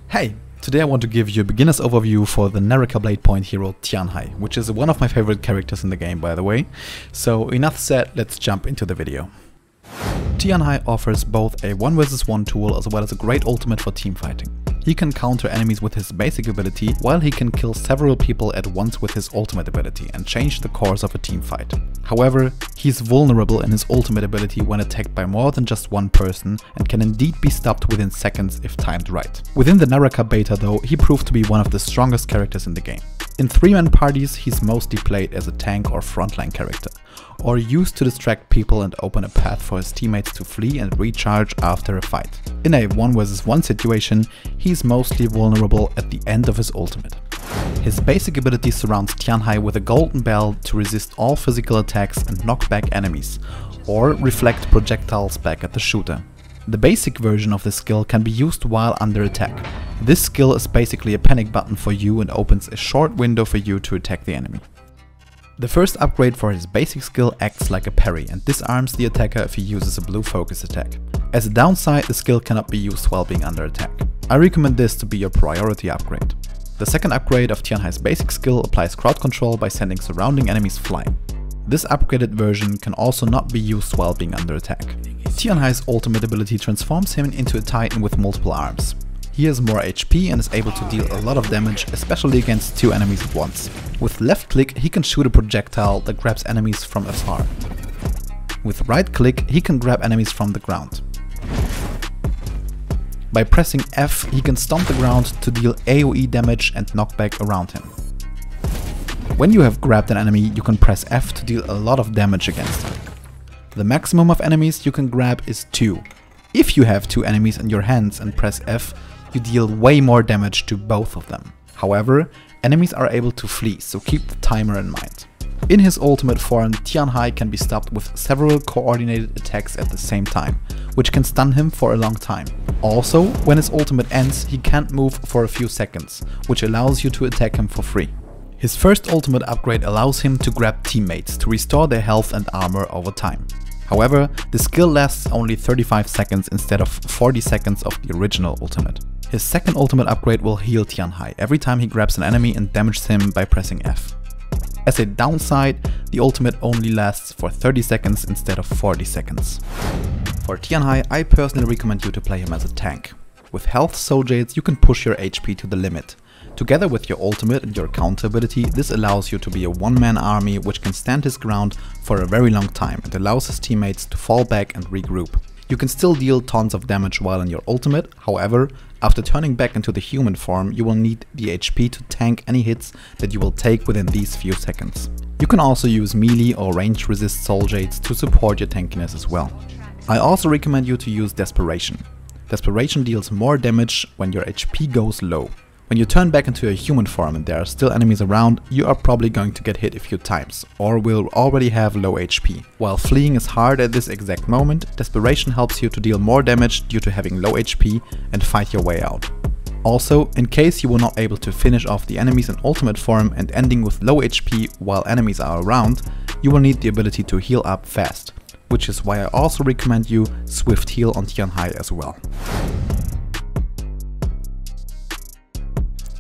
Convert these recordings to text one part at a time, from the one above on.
Hey! Today I want to give you a beginner's overview for the Naraka Bladepoint hero Tianhai, which is one of my favorite characters in the game, by the way. So enough said, let's jump into the video. Tianhai offers both a 1 vs 1 tool as well as a great ultimate for teamfighting. He can counter enemies with his basic ability, while he can kill several people at once with his ultimate ability and change the course of a teamfight. However, he's vulnerable in his ultimate ability when attacked by more than just one person and can indeed be stopped within seconds if timed right. Within the Naraka beta though, he proved to be one of the strongest characters in the game. In 3-man parties, he's mostly played as a tank or frontline character, or used to distract people and open a path for his teammates to flee and recharge after a fight. In a 1 vs 1 situation, he's mostly vulnerable at the end of his ultimate. His basic ability surrounds Tianhai with a golden bell to resist all physical attacks and knock back enemies, or reflect projectiles back at the shooter. The basic version of this skill can be used while under attack. This skill is basically a panic button for you and opens a short window for you to attack the enemy. The first upgrade for his basic skill acts like a parry and disarms the attacker if he uses a blue focus attack. As a downside, the skill cannot be used while being under attack. I recommend this to be your priority upgrade. The second upgrade of Tianhai's basic skill applies crowd control by sending surrounding enemies flying. This upgraded version can also not be used while being under attack. Tianhai's ultimate ability transforms him into a titan with multiple arms. He has more HP and is able to deal a lot of damage, especially against 2 enemies at once. With left click, he can shoot a projectile that grabs enemies from afar. With right click, he can grab enemies from the ground. By pressing F, he can stomp the ground to deal AoE damage and knockback around him. When you have grabbed an enemy, you can press F to deal a lot of damage against him. The maximum of enemies you can grab is 2. If you have 2 enemies in your hands and press F, you deal way more damage to both of them. However, enemies are able to flee, so keep the timer in mind. In his ultimate form, Tianhai can be stopped with several coordinated attacks at the same time, which can stun him for a long time. Also, when his ultimate ends, he can't move for a few seconds, which allows you to attack him for free. His first ultimate upgrade allows him to grab teammates to restore their health and armor over time. However, the skill lasts only 35 seconds instead of 40 seconds of the original ultimate. His second ultimate upgrade will heal Tianhai every time he grabs an enemy and damages him by pressing F. As a downside, the ultimate only lasts for 30 seconds instead of 40 seconds. For Tianhai, I personally recommend you to play him as a tank. With health soul jades, you can push your HP to the limit. Together with your ultimate and your counter ability, this allows you to be a one-man army which can stand his ground for a very long time and allows his teammates to fall back and regroup. You can still deal tons of damage while in your ultimate, however, after turning back into the human form, you will need the HP to tank any hits that you will take within these few seconds. You can also use melee or range resist soul jades to support your tankiness as well. I also recommend you to use Desperation. Desperation deals more damage when your HP goes low. When you turn back into a human form and there are still enemies around, you are probably going to get hit a few times, or will already have low HP. While fleeing is hard at this exact moment, Desperation helps you to deal more damage due to having low HP and fight your way out. Also, in case you were not able to finish off the enemies in ultimate form and ending with low HP while enemies are around, you will need the ability to heal up fast, which is why I also recommend you Swift Heal on Tianhai as well.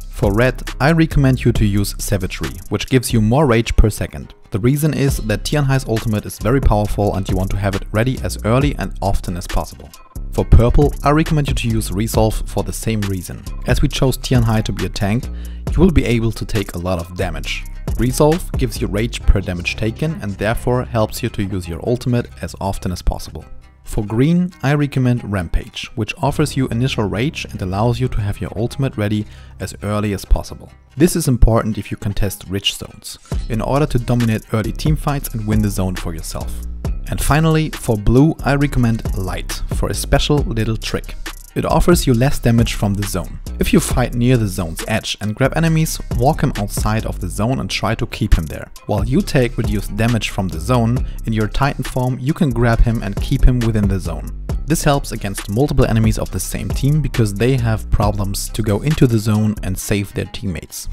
For red, I recommend you to use Savagery, which gives you more rage per second. The reason is that Tianhai's ultimate is very powerful and you want to have it ready as early and often as possible. For purple, I recommend you to use Resolve for the same reason. As we chose Tianhai to be a tank, you will be able to take a lot of damage. Resolve gives you rage per damage taken and therefore helps you to use your ultimate as often as possible. For green, I recommend Rampage, which offers you initial rage and allows you to have your ultimate ready as early as possible. This is important if you contest rich zones, in order to dominate early teamfights and win the zone for yourself. And finally, for blue, I recommend Light for a special little trick. It offers you less damage from the zone. If you fight near the zone's edge and grab enemies, walk him outside of the zone and try to keep him there. While you take reduced damage from the zone, in your Titan form you can grab him and keep him within the zone. This helps against multiple enemies of the same team because they have problems to go into the zone and save their teammates.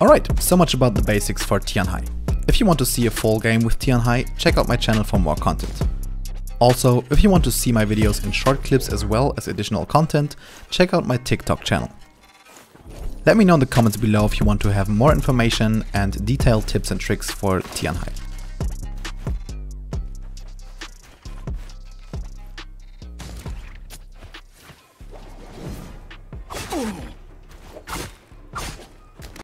Alright, so much about the basics for Tianhai. If you want to see a full game with Tianhai, check out my channel for more content. Also, if you want to see my videos in short clips as well as additional content, check out my TikTok channel. Let me know in the comments below if you want to have more information and detailed tips and tricks for Tianhai. Oh!